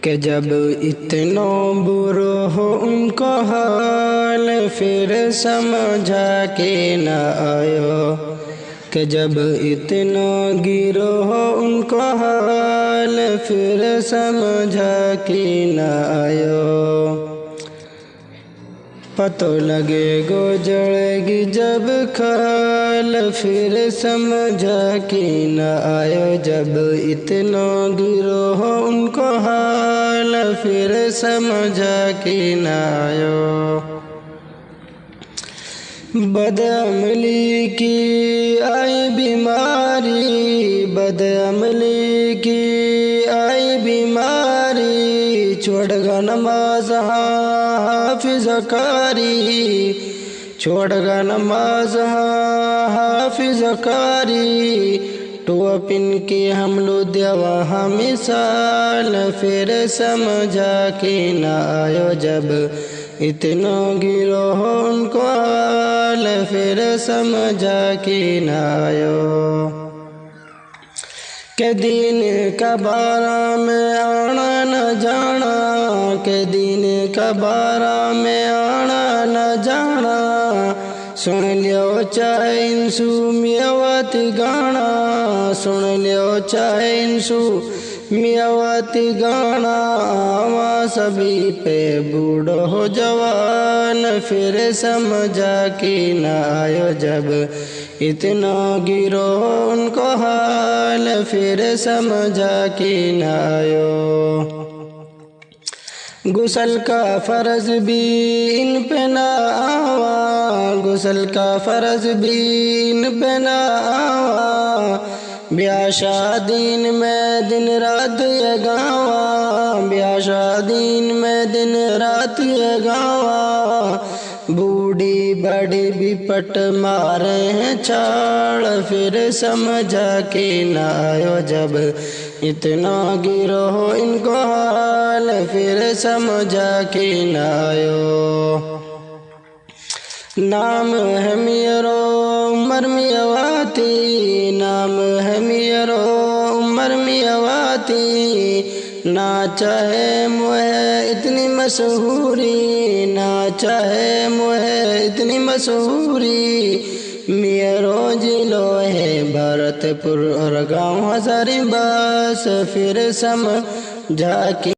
कि जब इतना बुरा हो उनको हाल फिर समझा के न आयो। कि जब इतना गिरो हो उनको हाल फिर समझा के न आयो। पतो लगे गो जड़ेगी जब खाल फिर समझा के न आयो। जब इतना गिरो हो उनको हाल फिर समझा के न आयो। बदअमली की आई बीमारी, बदअमली की आई बीमारी, छोड़गा नमाज हाफिज़ कारी, छोड़गा नमाज हाफिज़ कारी। टोपिन के हम लो देवा मिसाल फिर समझा के न आयो। जब इतना गिरो हो उनको हाल फिर समझा के न आयो। के दीन का बारा में आना न जाना, के दीन का बारा में आना न जाना। सुन लियो चाहे इंसू मियावती गाना, सुन लियो चाहे इंसू मियावती गाना। आवा सभी पे बूढ़ो हो जवान फिर समझा के न आयो। जब इतना गिरो उनको हाल फिर समझा के न आयो। गुसल का फ़र्ज भी इन पे न आवा, गुसल का फ़र्ज भी इन पे न आवा। ब्याह शादीन में दिन रात ये गावा, ब्याह शादीन में दिन रात ये गावा। बूढ़ी बड़ी भी पट मारे हैं छाड़ फिर समझा के न आयो। जब इतना गिरो हो इनको हाल फिर समझा के न आयो। नाम है मेरो उमर मियावती, नाम है मेरो उमर मियावती। ना चाहे मुहे इतनी मशहूरी, ना चाहे मुहे इतनी मशहूरी। मेरो जिलो है भरतपुर और गाँव हजारीबाग फिर समझा के